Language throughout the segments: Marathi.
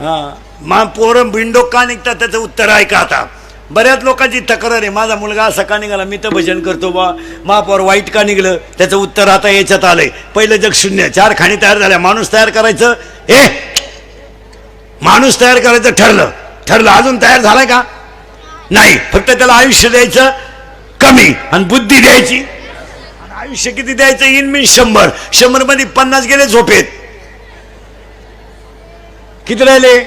पोरं बिंडोक का निघतात त्याचं उत्तर ऐका आता. बऱ्याच लोकांची तक्रार आहे, माझा मुलगा असा का निघाला, मी तर भजन करतो बा, महापौर वाईट का निघलं, त्याचं उत्तर आता याच्यात आलंय. पहिलं जग शून्य, 4 खाणी तयार झाल्या, माणूस तयार करायचं, माणूस तयार करायचं ठरलं, अजून तयार झालाय का नाही. फक्त त्याला आयुष्य द्यायचं कमी आणि बुद्धी द्यायची. आयुष्य किती द्यायचं, इन मीन 100 मध्ये 50 गेले झोपेत. किती राहिले,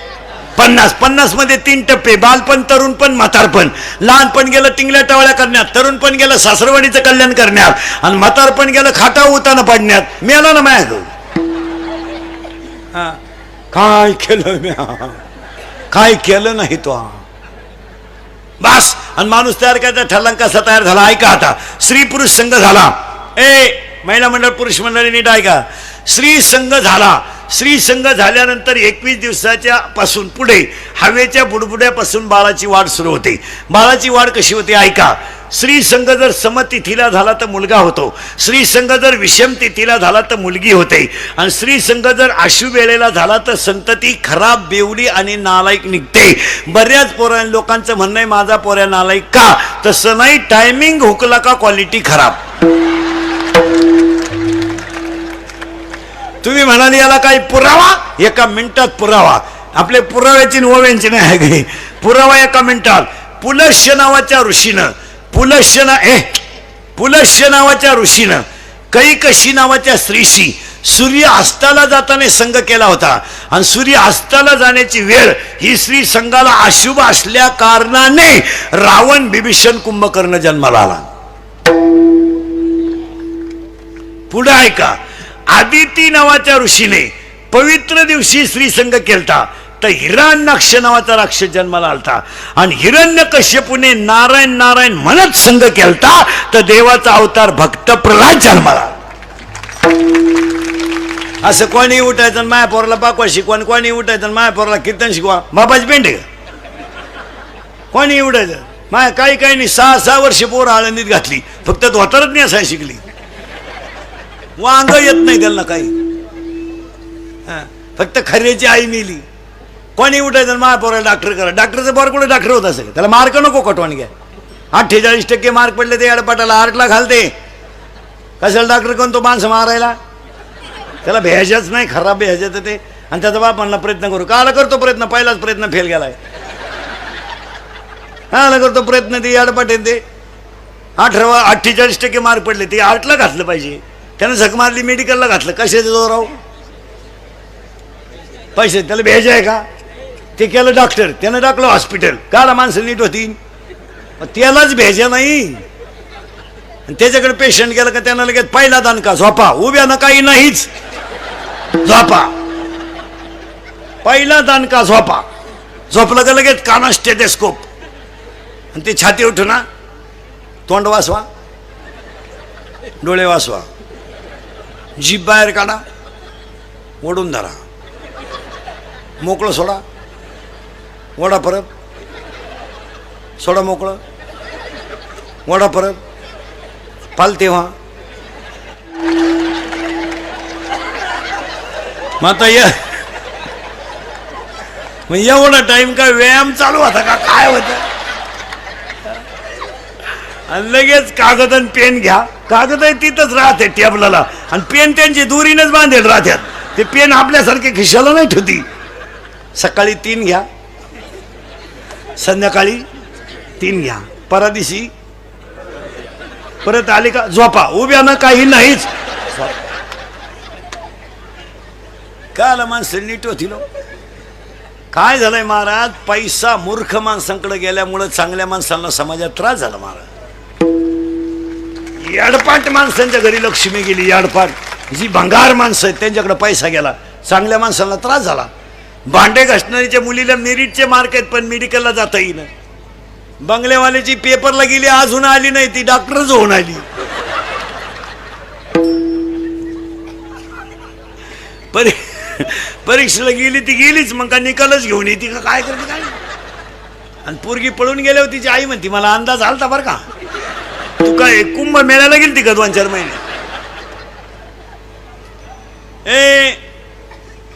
50 मध्ये 3 टप्पे, बालपण, तरुणपण, म्हातारपण. लहानपण गेलं टिंगल्या टवळ्या करण्यात, तरुणपण गेलं सासरवाडीचं कल्याण करण्यात, आणि म्हातारपण गेलं खाटा उताना पाडण्यात. मिळाला ना माझ्या काय केलं मी, काय केलं नाही तो बस. आणि माणूस तयार करायचा ठरला, कसा तयार झाला ऐका आता. स्त्री पुरुष संघ झाला, महिला मंडळ पुरुष मंडळी नीट ऐका. स्त्री संघ झाला, स्त्री संघ झाल्यानंतर 21 दिवसाच्या पासून पुढे हवेच्या बुडबुड्यापासून बाळाची वाढ सुरू होते. बाळाची वाढ कशी होते ऐका. स्त्री संघ जर समतिथीला झाला तर मुलगा होतो, स्त्री संघ जर विषम तिथीला झाला तर मुलगी होते, आणि स्त्री संघ जर आशु वेळेला झाला तर संतती खराब, बेवडी आणि नालायक निघते. बऱ्याच लोकांचं म्हणणं आहे माझा पोऱ्या नालायक का, तसं नाही, टायमिंग हुकला का क्वालिटी खराब. तुम्ही म्हणाले याला काही पुरावा, एका मिनिटात पुरावा. आपले पुराव्याची ओव्यांची नाही आहे काही पुरावा एका मिनिटात. पुलश्य नावाच्या ऋषीनं कैकशी नावाच्या स्त्रीशी सूर्य अस्ताला जाताना संघ केला होता, आणि सूर्य अस्ताला जाण्याची वेळ ही स्त्री संघाला अशुभ असल्या कारणाने रावण, बिभीषण, कुंभकर्ण जन्माला आला. पुढे ऐका. आदिती नावाच्या ऋषीने पवित्र दिवशी स्त्री संघ केलता, तर हिरण्याक्ष नावाचा राक्षस जन्माला आलता, आणि हिरण्यकश्यपूने नारायण नारायण म्हणत संघ केलता, तर देवाचा अवतार भक्त प्रल्हाद जन्माला. असं कोणी उठायचं माया पोराला पाकवा शिकवा, कोणी उठायचं माया पोराला कीर्तन शिकवा, बाबाच पेंड कोणी उठायचं माया. काही नाही, 6 वर्ष पोर आळंदीत घातली, फक्त धोतरच नाही असाय शिकली, वांग येत नाही त्यांना काही, फक्त खऱ्याची आई मिली. कोणी उठायचं माझ्या पोराला डॉक्टर करा, डॉक्टरचं बरं कुठे डॉक्टर होत असेल, त्याला मार्क नको कटवान घ्या. 48% मार्क पडले ते अडपाटाला, 8ला घालते, कशाला डॉक्टर कोण तो माणसं मारायला, त्याला भेजाच नाही, खराब भेजायचं ते. आणि त्याचा बाप म्हणला प्रयत्न करू, काला करतो प्रयत्न, पहिलाच प्रयत्न फेल गेलाय, काला करतो प्रयत्न, ते अडपाट ते. 48% मार्क पडले, ते 8ला घातलं पाहिजे, त्यानं झक मारली, मेडिकलला घातलं, कशाचं जोराव पैसे, त्याला भेज आहे का, ते केलं डॉक्टर, त्यानं टाकलं हॉस्पिटल, काला माणसं नीट होती, त्यालाच भेजा नाही. त्याच्याकडे पेशंट गेलं का त्यानं लगेच पहिला दणका, झोपा, उभ्यानं काही नाहीच, झोपा, पहिला दणका, झोपा. झोपलं का लगेच काना स्टेथोस्कोप, आणि ते छाती उठून ना, तोंड वाचवा, डोळे वाचवा, जीभ बाहेर काढा, ओढून धरा, मोकळं सोडा, वडा परत, सोडा मोकळं, वडा परत, पाल तेव्हा. मग आता एवढा टाइम काय व्यायाम चालू होता का, काय होत. आणि लगेच कागद आणि पेन घ्या, कागद आहे तिथंच राहते टेबलाला, आणि पेन त्यांची दुरीनच बांधेल राहत्यात, ते पेन आपल्यासारखे खिशाला नाही ठेवती. सकाळी 3 घ्या, संध्याकाळी 3 घ्या, परादिशी परत आले का झोपा, उभ्यानं काही नाहीच. काय आलं माणसं नीट होती लो. काय झालंय महाराज, पैसा मूर्ख माणसांकडे गेल्यामुळे चांगल्या माणसांना समाजात त्रास झाला महाराज. याडपाट माणसांच्या घरी लक्ष्मी गेली, याडपाट जी भंगार माणसं आहेत त्यांच्याकडे पैसा गेला, चांगल्या माणसांना त्रास झाला. भांडे घासणारीच्या मुलीला मेरिटचे मार्क आहेत पण मेडिकलला जाता येईना, बंगलेवाल्याची पेपरला गेली अजून आली नाही, ती डॉक्टरच होऊन आली. परीक्षेला गेली ती गेलीच, मग का निकालच घेऊन येते का काय करते काय. आणि पोरगी पळून गेल्यावर तिची आई म्हणती मला अंदाज आलता बरं का, तू काय कुंभ मेळ्याला गेली का 2-4 महिने.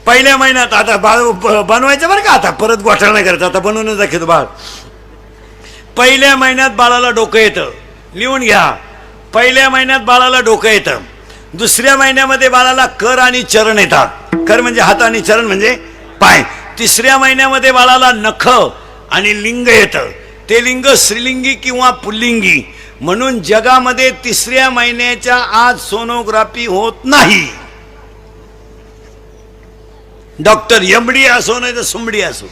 पहिल्या महिन्यात आता बाळ बनवायचं बरं का, आता परत गोठा नाही करायचं, आता बनवूनच दाखवतो बाळ. पहिल्या महिन्यात बाळाला डोकं येतं, लिहून घ्या. पहिल्या महिन्यात बाळाला डोकं येतं. दुसऱ्या महिन्यामध्ये बाळाला कर आणि चरण येतात. कर म्हणजे हात आणि चरण म्हणजे पाय. तिसऱ्या महिन्यामध्ये बाळाला नख आणि लिंग येतं. ते लिंग स्त्रीलिंगी किंवा पुल्लिंगी म्हणून जगामध्ये तिसऱ्या महिन्याच्या आत सोनोग्राफी होत नाही. डॉक्टर एमडी असो नाही तर सुमडी असो,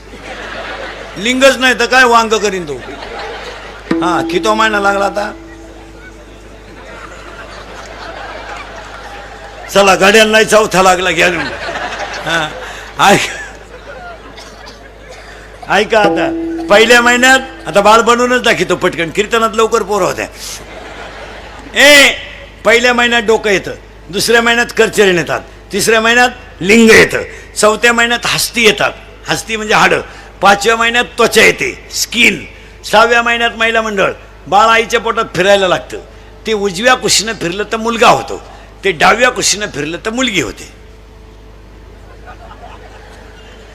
लिंगच नाही तर काय वांग करीन तो. हा किती महिना लागला आता. चला गाड्यांना चौथा लागला घ्या. हा ऐका आता पहिल्या महिन्यात आता बाळ बनवूनच दाखवतो पटकन, कीर्तनात लवकर पोरं होत्या. पहिल्या महिन्यात डोकं येतं, दुसऱ्या महिन्यात करचरण येतात, तिसऱ्या महिन्यात लिंग येतं, चौथ्या महिन्यात हस्ती येतात, हस्ती म्हणजे हाडं, पाचव्या महिन्यात त्वचा येते स्किन, सहाव्या महिन्यात महिला मंडळ. बाळ आईच्या पोटात फिरायला लागतं. ते उजव्या कुशीनं फिरलं तर मुलगा होतो, ते डाव्या कुशीनं फिरलं तर मुलगी होते.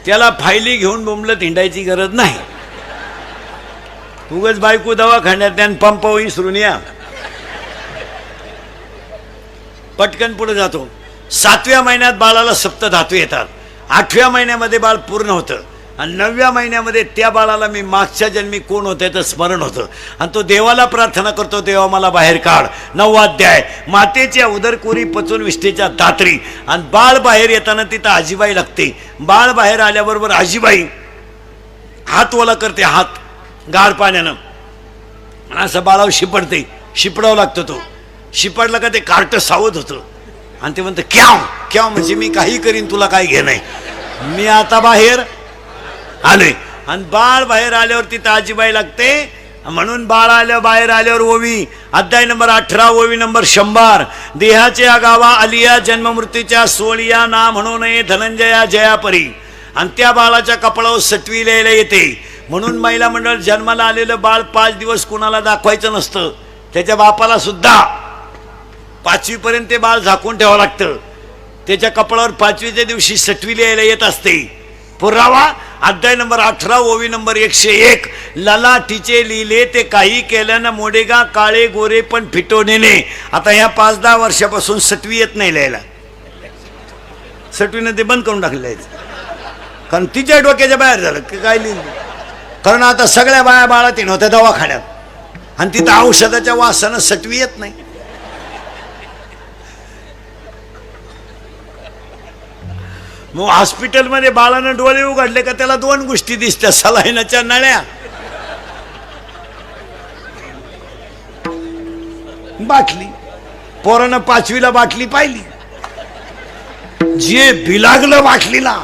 त्याला फायली घेऊन बोंबलत हिंडायची गरज नाही. उगाच बायको दवाखान्यात त्यान पंप विसरून या. पटकन पुढे जातो. सातव्या महिन्यात बाळाला सप्त धातू येतात. आठव्या महिन्यामध्ये बाळ पूर्ण होतं आणि नवव्या महिन्यामध्ये त्या बाळाला मी मागच्या जन्मी कोण होते तर स्मरण होतं आणि तो देवाला प्रार्थना करतो, देवा मला बाहेर काढ. 9वा अध्याय. मातेच्या उदरकोरी पचून विष्ठेच्या दात्री आणि बाळ बाहेर येताना तिथं आजीबाई लागते. बाळ बाहेर आल्याबरोबर आजीबाई हात ओला करते, हात गार पाण्यानं असं बाळावर शिपडते. शिपडावं लागतं. तो शिपडला का ते कार्ट सावध होतं आणि ते म्हणतं क्याव क्याव म्हणजे मी काही करीन, तुला काय घे नाही, मी आता बाहेर आलोय. आणि बाळ बाहेर आल्यावर तिथं आजीबाई लागते. म्हणून बाळ आल्या बाहेर आल्यावर ओवी अध्याय नंबर 18 ओवी नंबर 100. देहाच्या गावा आलिया जन्म मृत्यूच्या सोळिया ना म्हणू नये धनंजया जयापरी. आणि त्या बाळाच्या कपाळावर सटवी लिहायला येते. म्हणून महिला मंडळ जन्माला आलेलं बाळ 5 दिवस कुणाला दाखवायचं नसतं. त्याच्या बापाला सुद्धा 5वी पर्यंत ते बाळ झाकून ठेवावं लागतं. त्याच्या कपाळावर 5वीच्या दिवशी सटवी लिहायला येत असते. पुरावा अध्याय नंबर 18 ओवी नंबर 101. ललाटीचे लिहिले ते काही केल्यानं मोडेगा काळे गोरे पण फिटवणे. आता ह्या 5-10 वर्षापासून सटवी येत नाही लिहायला. सटवीनं ते बंद करून टाकलेलं आहे, कारण तिच्या डोक्याच्या बाहेर झालं की काय लिहिलं. कारण आता सगळ्या बाया बाळात नव्हत्या दवाखान्यात आणि तिथं औषधाच्या वासानं सटवी येत नाही. मग हॉस्पिटलमध्ये बाळानं डोळे उघडले का त्याला 2 गोष्टी दिसत्या, सलाईनाच्या नळ्या, बाटली. पोरानं 5वीला बाटली पाहिली, जे बिलागलं बाटलीला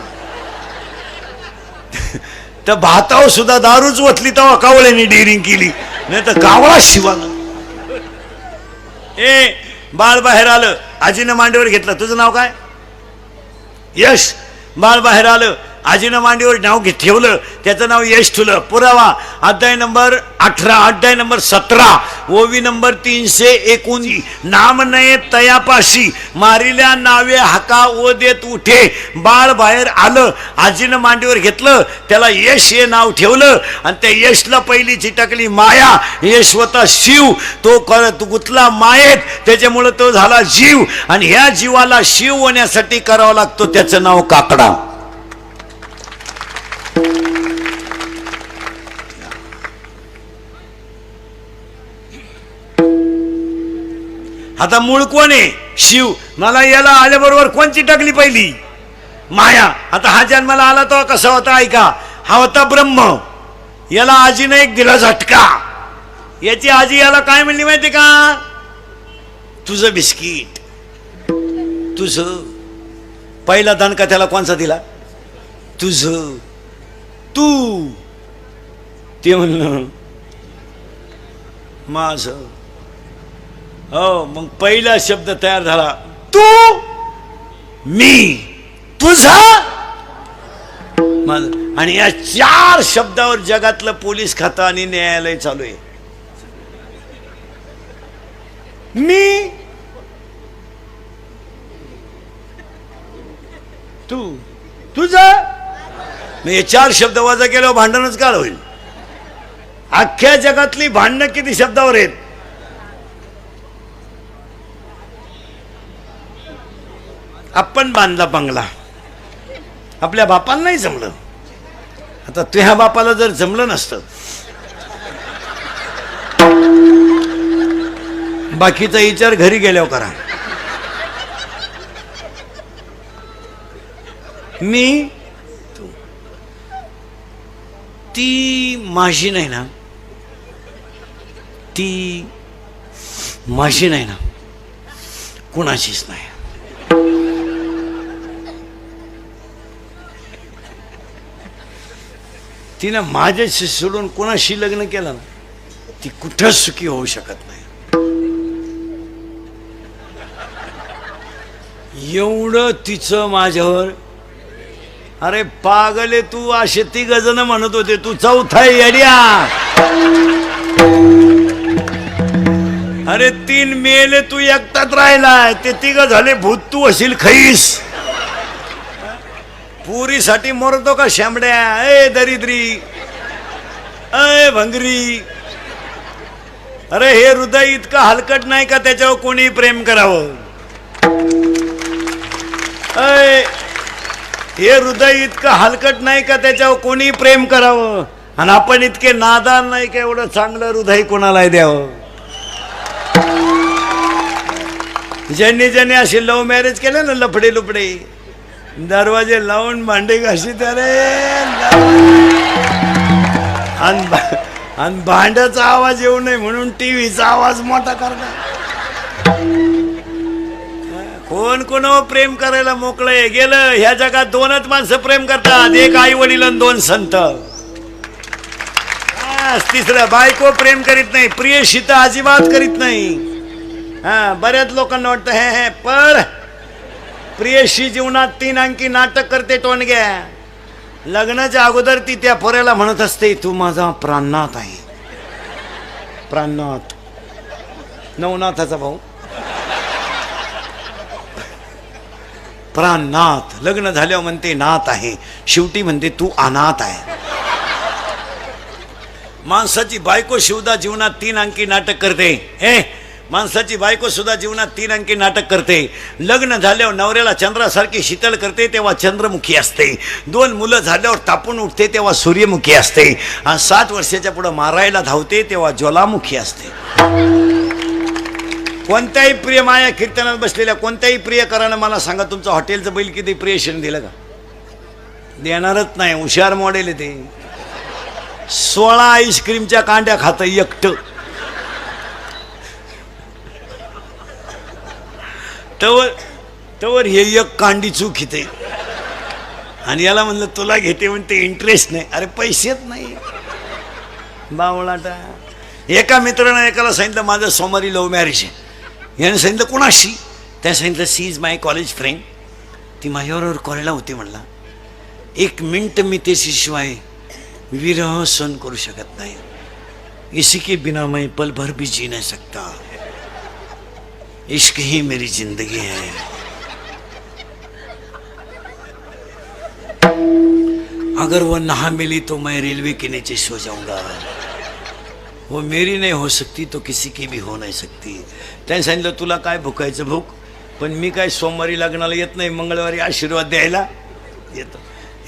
तर भातावर सुद्धा दारूच ओतली तेव्हा कावळ्याने डेअरिंग केली, नाही तर कावळा शिवाला. बाळ बाहेर आलं, आजीनं मांडीवर घेतलं. तुझं नाव काय? यश. बाळ बाहेर आलं, आजीनं मांडीवर नाव ठेवलं, त्याचं नाव यश ठेवलं. पुरावा अध्याय नंबर 18 अध्याय नंबर 17 ओवी नंबर 319. नाम नये तयापाशी मारिल्या नावे हाका ओ देत उठे. बाळ बाहेर आलं, आजीनं मांडीवर घेतलं, त्याला यश हे नाव ठेवलं आणि त्या यशला पहिली चिटकली माया. यश होता शिव, तो गुतला मायेत, त्याच्यामुळे तो झाला जीव आणि ह्या जीवाला शिव होण्यासाठी करावं लागतो त्याचं नाव काकडा. आता मूळ कोण आहे? शिव. मला याला आल्याबरोबर कोणची टाकली पहिली? माया. आता हा जन्माला आला तो कसा होता ऐका. हा होता ब्रह्म. याला आजीने एक दिला झटका. याची आजी याला काय म्हणली माहिती का? तुझं बिस्किट, तुझं. पहिला दणका त्याला कोणचा दिला? तुझं, तू. ते म्हणलं माझं. हो, मग पहिला शब्द तयार झाला, तू, मी, तुझा, माझं. आणि या 4 शब्दावर जगातलं पोलीस खातं आणि न्यायालय चालू आहे. मी, तू, तुझं मी हे 4 शब्द वजा केल्यावर भांडणच काळ होईल. अख्ख्या जगातली भांडणं किती शब्दावर आहेत. आपण बांधला बंगला, आपल्या बापाला नाही जमलं. आता तुझ्या बापाला जर जमलं नसतं, बाकीचा विचार घरी गेल्यावर करा. मी ती माझी नाही ना, ती माझी नाही ना, कुणाचीच नाही. तिनं माझ्याशी सोडून कोणाशी लग्न केलं ना, ती कुठंच सुखी होऊ शकत नाही. एवढं तिचं माझ्यावर. अरे पागले तू, असे 3 जण म्हणत होते तू चौथा येड्या. अरे 3 मेले, तू एकटाच राहिलाय. ते 3 झाले भूत, तू असेल खैस. पुरीसाठी मरतो का शांबड्या? ए दरिद्री, ए भंगरी. अरे हे हृदय इतकं हलकट नाही का त्याच्यावर कोणी प्रेम करावं? हे हृदय इतकं हलकट नाही का त्याच्यावर कोणी प्रेम करावं? आणि आपण इतके नादान नाही का एवढं चांगलं हृदय कोणाला द्यावं? ज्यांनी ज्यांनी असे लव्ह मॅरेज केलं ना, लफडे लुपडे, दरवाजे लावून भांडे घाशी त्यारे, आणि भांड्याचा आवाज येऊ नये म्हणून टीव्हीचा आवाज मोठा करणार. कोण कोणावर प्रेम करायला मोकळे गेलं? ह्या जगात 2च माणसं प्रेम करतात, एक आई वडील आणि 2 संत. तिसरं बायको प्रेम करीत नाही, प्रियशी तर अजिबात करीत नाही. बऱ्याच लोकांना वाटतं हे पर प्रियशी जीवनात 3 अंकी नाटक करते टोनग्या. लग्नाच्या अगोदर ती त्या पोऱ्याला म्हणत असते, तू माझा प्राणनाथ आहे. प्राणनाथ, नवनाथाचा भाऊ. प्राणनाथ. लग्न झाल्यावर म्हणते नाथ आहे, शेवटी म्हणते तू अनाथ आहे. माणसाची बायको सुद्धा जीवनात 3 अंकी नाटक करते. माणसाची बायको सुद्धा जीवनात 3 अंकी नाटक करते. लग्न झाल्यावर नवऱ्याला चंद्रासारखी शीतल करते तेव्हा चंद्रमुखी असते. 2 मुलं झाल्यावर तापून उठते तेव्हा सूर्यमुखी असते. आणि 7 वर्षाच्या पुढे मारायला धावते तेव्हा ज्वालामुखी असते. कोणत्याही प्रिय माया कीर्तनात बसलेल्या कोणत्याही प्रियकरानं मला सांगा, तुमचं हॉटेलचं बिल किती प्रियशीने दिलं का? देणारच नाही. हुशार मॉडेल आहे ते. 16 आईस्क्रीमच्या कांड्या खातं एकटं. तवर हे एक कांडी चूक घेते. आणि याला म्हणलं तुला घेते म्हणते इंटरेस्ट नाही. अरे पैसेच नाही बावळाटा. एका मित्रानं एकाला सांगितलं माझं सोमवारी लव्ह मॅरेज आहे. याने सांगितलं कोणाशी? त्या सांगितलं she is my college friend. ती माझ्याबरोबर कॉलेजला होती. म्हणला 1 मिनिट मी त्याच्याशिवाय विरह सहन करू शकत नाही. इसी के बिना मैं पल भर भी जी नहीं सकता. इश्क ही मेरी जिंदगी है. अगर वो ना मिली तो मैं रेलवे के नीचे सो जाऊंगा. वो मेरी नहीं हो सकती तो किसी की भी हो नहीं सकती. त्याने सांगितलं तुला काय भुकायचं भूक, पण मी काय सोमवारी लग्नाला येत नाही, मंगळवारी आशीर्वाद द्यायला येतो.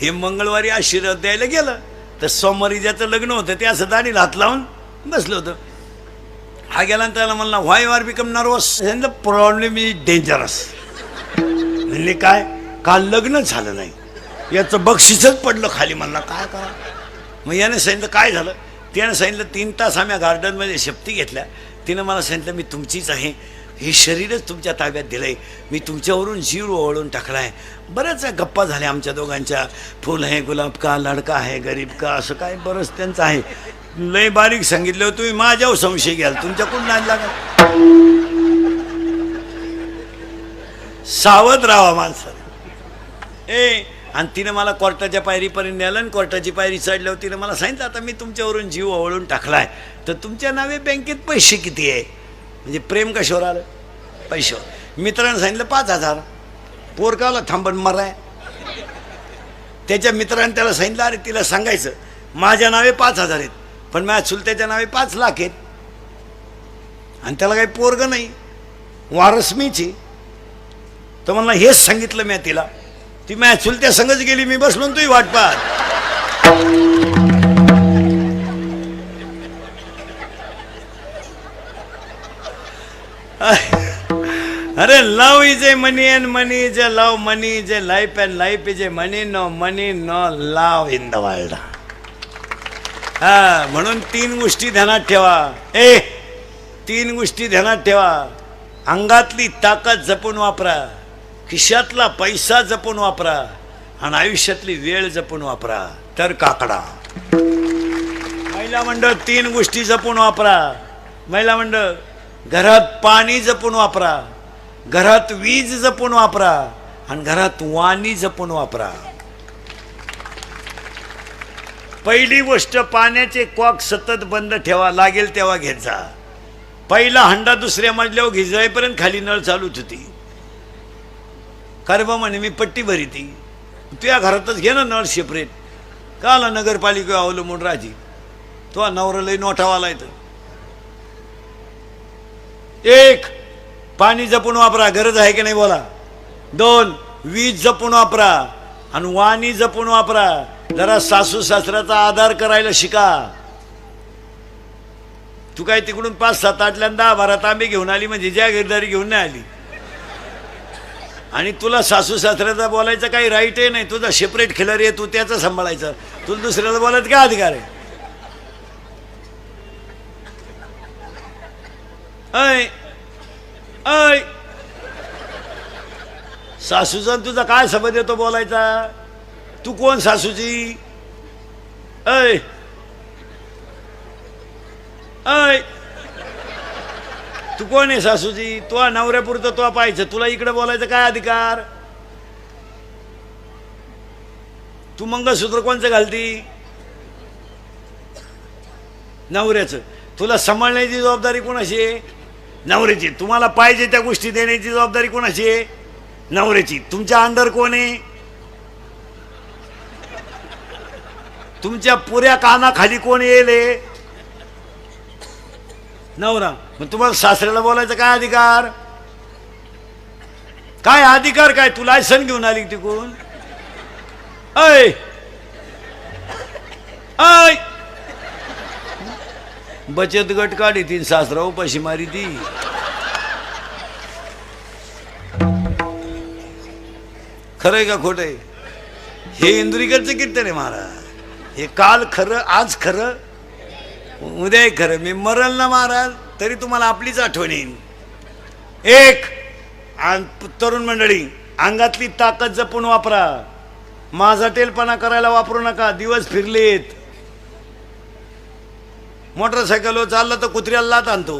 हे मंगळवारी आशीर्वाद द्यायला गेलं तर सोमवारी ज्याचं लग्न होतं ते असं दाढीला हात लावून बसलं होतं. हा गेला आणि त्याला म्हणला why are become nervous. Problem is dangerous. म्हणले काय? काल लग्न झालं नाही, याचं बक्षीसच पडलं खाली. म्हणला काय करा? मग याने सांगितलं काय झालं? त्यानं सांगितलं 3 तास आम्ही गार्डनमध्ये शपथी घेतल्या. तिनं मला सांगितलं मी तुमचीच आहे, हे शरीरच तुमच्या ताब्यात दिलं आहे, मी तुमच्यावरून जीव ओवाळून टाकला आहे. बऱ्याच गप्पा झाल्या आमच्या दोघांच्या. फुल आहे गुलाब का, लडका आहे गरीब का, असं काय बरंच त्यांचं आहे. लय बारीक सांगितलं. तुम्ही माझ्यावर संशय घ्याल, तुमच्याकडून नाही लागत. सावध राहा माणसाने. आणि तिनं मला कोर्टाच्या पायरीपर्यंत नेलं आणि कोर्टाची पायरी चढल्यावर तिनं मला सांगितलं आता मी तुमच्यावरून जीव ओवाळून टाकलाय, तर तुमच्या नावे बँकेत पैसे किती आहे? म्हणजे प्रेम कशावर आलं? पैशावर. मित्रानं सांगितलं 5000. पोरकाला थांबण मराय. त्याच्या मित्राने त्याला सांगितलं, अरे तिला सांगायचं माझ्या नावे 5,000 आहेत, पण माझ्या चुलत्याच्या नावे 5 लाख आहेत, आणि त्याला काही पोरग नाही, वारस मीची. तर म्हणला हेच सांगितलं मी तिला, ती माझ्या चुलत्या संगच गेली, मी बसलो तुही वाट पाहत. अरे love is a money and money is a love, money is a life and life is a money, no money no love in the world. हा, म्हणून 3 गोष्टी ध्यानात ठेवा. 3 गोष्टी ध्यानात ठेवा. अंगातली ताकद जपून वापरा, खिशातला पैसा जपून वापरा, आणि आयुष्यातली वेळ जपून वापरा, तर काकडा. महिला मंडळ 3 गोष्टी जपून वापरा. महिला मंडळ, घरात पाणी जपून वापरा, घरात वीज जपून वापरा, आणि घरात वाणी जपून वापरा. पहिली गोष्ट, पाण्याचे कॉक सतत बंद ठेवा, लागेल तेव्हा घेत जा. पहिला हंडा दुसऱ्या मजल्यावर घिजायपर्यंत खाली नळ चालूच होती. बा म्हणे मी पट्टी भरी ती, तुझ्या घरातच घे ना नळ सेपरेट, का आला नगरपालिका अवलंबून राजी, तो नवरा लई नोठावाला येतं. 1, पाणी जपून वापरा, गरज आहे की नाही बोला. 2, वीज जपून वापरा, आणि वाणी जपून वापरा. जरा सासू सासऱ्याचा आधार करायला शिका. तू काय तिकडून 5-7 आटल्यानं 10-12 तांबे घेऊन आली म्हणजे जागीरदारी घेऊन नाही आली, आणि तुला सासू सासऱ्याचा बोलायचं काही राईट आहे नाही. तुझा सेपरेट खिलार आहे, तू त्याचं सांभाळायचं, तुला दुसऱ्याला बोलायचं काय अधिकार आहे. ऐ ऐ सासूचा तुझा काय संबंध येतो बोलायचा. तू कोण सासूची. ऐ ऐ तू कोण आहे सासूची. तो नवऱ्यापुरतं तो पाहायचं, तुला इकडे बोलायचं काय अधिकार. तू मंगळसूत्र कोणचं घालती. नवऱ्याचं. तुला सांभाळण्याची जबाबदारी कोणाची आहे. नवऱ्याची. तुम्हाला पाहिजे त्या गोष्टी देण्याची जबाबदारी कोणाची आहे. नवऱ्याची. तुमच्या अंडर कोण आहे. तुमच्या पुऱ्या कानाखाली कोण येईल. नवरा. मग तुम्हाला सासऱ्याला बोलायचं काय अधिकार. काय अधिकार काय. तू लायसन घेऊन आली तिकून. ऐ ऐ बचत गट काढी ती, सासरा उपाशी मारी ती. खरंय का खोटंय. हे इंदुरीकरचं कीर्तन आहे महाराज. हे काल खरं, आज खरं, उद्या खरं. मी मरल ना महाराज तरी तुम्हाला आपलीच आठवण येईल. 1, तरुण मंडळी, अंगातली ताकद जपून वापरा. माझा टेलपणा करायला वापरू नका. दिवस फिरलेत. मोटरसायकलवर चालला तर कुत्र्याला लात आणतो.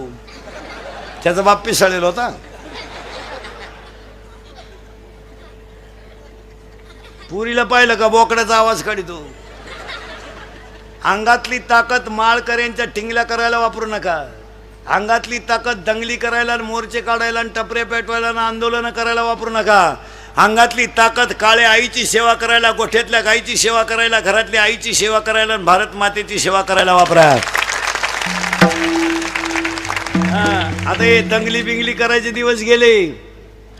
त्याचा बाप पिसाळलेला होता. पुरीला पाहिलं का बोकड्याचा आवाज काढतो. अंगातली ताकद माळकऱ्यांच्या टिंगल्या करायला वापरू नका. अंगातली ताकद दंगली करायला, मोर्चे काढायला, टपरे पेटवायला, आंदोलन करायला वापरू नका. अंगातली ताकद काळ्या आईची सेवा करायला, गोठ्यातल्या गाईची सेवा करायला, घरातल्या आईची सेवा करायला, भारत मातेची सेवा करायला वापरा. आता हे दंगली बिंगली करायचे दिवस गेले.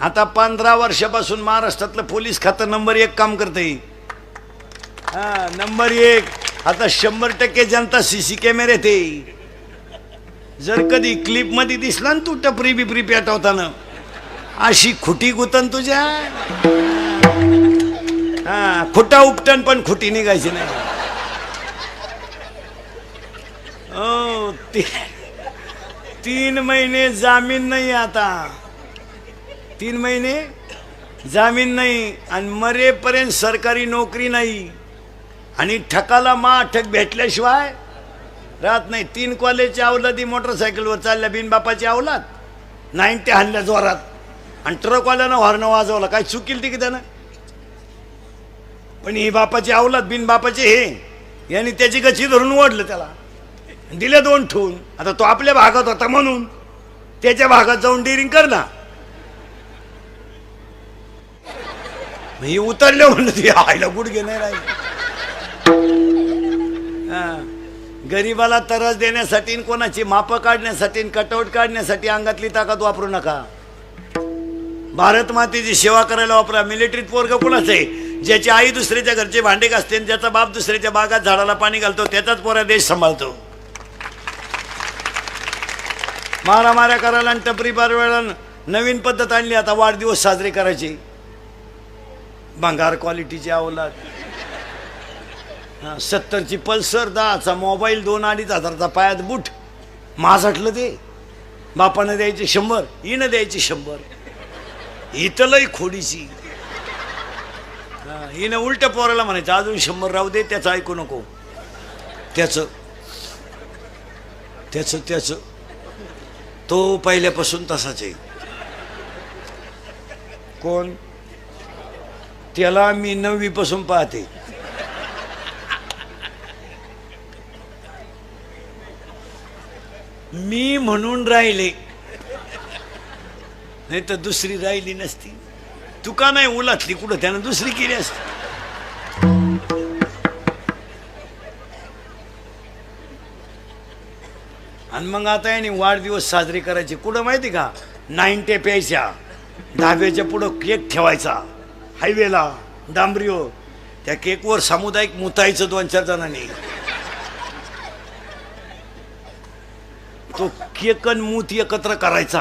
आता 15 वर्षापासून महाराष्ट्रातलं पोलीस खातं नंबर 1 काम करते. नंबर 1. आता 100% जनता CC कॅमेरे ते. जर कधी क्लिप मध्ये दिसला ना तू टपरी बिपरी पेटवताना, अशी खुटी गुतन तुझ्या. खुटा उपटन पण खुटी निघायची नाही. 3 महिने जामीन नाही. आता 3 महिने जामीन नाही, आणि मरेपर्यंत सरकारी नोकरी नाही, आणि ठकाला ठक भेटल्याशिवाय राहत नाही. 3 कॉलेजच्या अवलादी मोटरसायकलवर चालल्या, बिनबापाची अवलाद. 90 हल्ल्या जोरात, आणि ट्रकवाल्यानं हॉर्न वाजवला. काय चुकील ती की त्यानं. पण ही बापाची अवलाद, बिनबापाचे हे, यांनी त्याची गच्ची धरून ओढलं, त्याला दिले 2 ठेवून. आता तो आपल्या भागात होता म्हणून त्याच्या भागात जाऊन डिरिंग कर ना. ही उतरले म्हणलं ती आईला गुडघे नाही राहिले. गरीबाला तरस देण्यासाठी आणि कोणाची माप काढण्यासाठी आणि कटआउट काढण्यासाठी अंगातली ताकद वापरू नका. भारत मातेची सेवा करायला वापरा. मिलिटरीत पोरग कोणाच आहे? ज्याची आई दुसऱ्याच्या घरचे भांडे घासते आणि ज्याचा बाप दुसऱ्याच्या बागात झाडाला पाणी घालतो, त्याचाच पोरा देश सांभाळतो. मारामाऱ्या करायला आणि टपरी बारवायला नवीन पद्धत आणली आता. वाढदिवस साजरे करायचे. भंगार क्वालिटीची अवलाद. 70ची पल्सर, 10चा मोबाईल, 2-2.5 हजाराचा पायात बूट. माझाटलं ते. बापानं द्यायचे 100, हिनं द्यायची 100. इथं लई खोडीची. हिनं उलट्या पोराला म्हणायचं अजून 100 राहू दे, त्याचं ऐकू नको. त्याचं तो पहिल्यापासून तसाच आहे. कोण? त्याला मी 9वी पासून पाहते. मी म्हणून राहिले, नाही तर दुसरी राहिली नसती. तुका नाही उलातली कुठं, त्यानं दुसरी केली असती. आणि मग आता याने वाढदिवस साजरे करायचे कुठं माहिती का? 90 प्यायच्या, धाब्याच्या पुढं केक ठेवायचा, हायवेला डांबरीवर. त्या केकवर सामुदायिक मुतायचं 2-4 जणांनी. तो केक आणि मूत एकत्र करायचा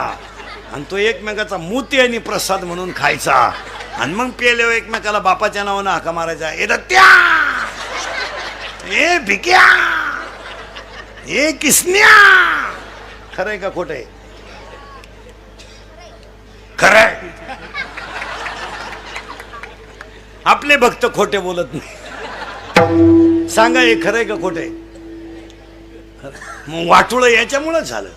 आणि तो एकमेकाचा मूत आणि प्रसाद म्हणून खायचा. आणि मग पेल्यावर एकमेकाला बापाच्या नावानं हाका मारायचा. ए दत्त्या, ए भिक्या, ए किसन्या. खरंय का खोटंय? खरंय. आपले भक्त खोटे बोलत नाही. सांगा हे खरंय का खोटंय? मग वाटुळ याच्यामुळंच झालं.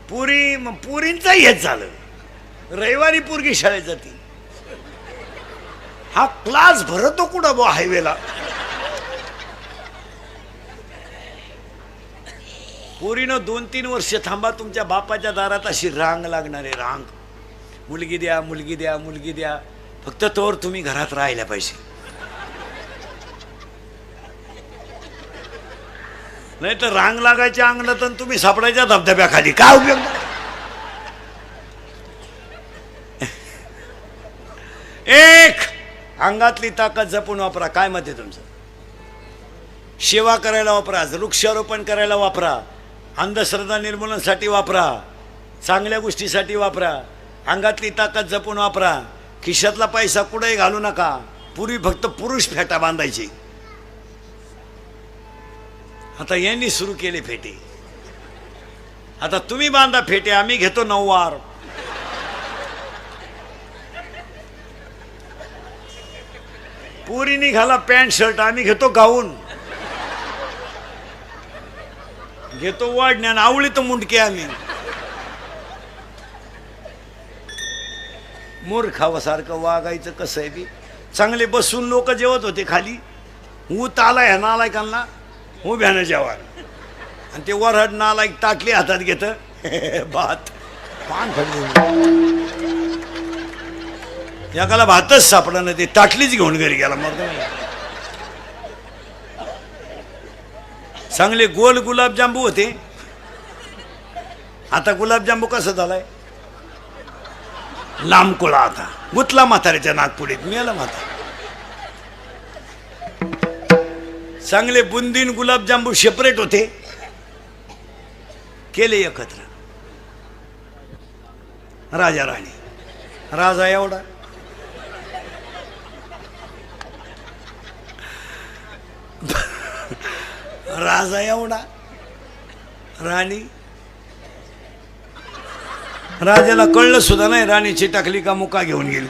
पुरींच हेच झालं. रविवारी पोरगी शाळेत जाती. हा क्लास भरतो कुठं बा हायवेला? पोरीनं 2-3 वर्ष थांबा, तुमच्या बापाच्या दारात अशी रांग लागणार आहे. रांग. मुलगी द्या, मुलगी द्या, मुलगी द्या. फक्त तोवर तुम्ही घरात राहायला पाहिजे. नाही तर रांग लागायच्या अंगणात आणि तुम्ही सापडायच्या धबधब्याखाली. काय उपयोग? एक अंगातली ताकद जपून वापरा. काय मत आहे तुमचं? सेवा करायला वापरा, वृक्षारोपण करायला वापरा, अंधश्रद्धा निर्मूलनासाठी वापरा, चांगल्या गोष्टीसाठी वापरा. अंगातली ताकद जपून वापरा. खिशातला पैसा कुठेही घालू नका. पूर्वी फक्त पुरुष फेटा बांधायची. आता यांनी सुरू केले फेटे. आता तुम्ही बांधा फेटे, आम्ही घेतो नऊवार. पुरीनी घाला पॅन्ट शर्ट, आम्ही घेतो गाऊन. घेतो वाढण्यान आवळी तर मुंडके आम्ही. मूर्खावासारखं वागायचं कसं आहे बी. चांगले बसून लोक जेवत होते खाली. ऊत आलाय ह्या नालायकांना उभ्यानं जेवण. आणि ते वरहड नालायक ताटली हातात घेत भात. पान एकाला भातच सापडा ना, ते ताटलीच घेऊन घरी गेला. मग चांगले गोल गुलाबजांबू होते. आता गुलाबजांबू कसं झालाय? लांबकोळा. आता गुतला म्हाताऱ्याच्या नागपुडीत. मिळाला म्हातारा. चांगले बुंदीन गुलाबजांबू सेपरेट होते, केले एकत्र. राजा राणी. राजा एवढा, राजा एवढा, राणी. राजाला कळलं सुद्धा नाही राणीची टाकली का मुका घेऊन गेली.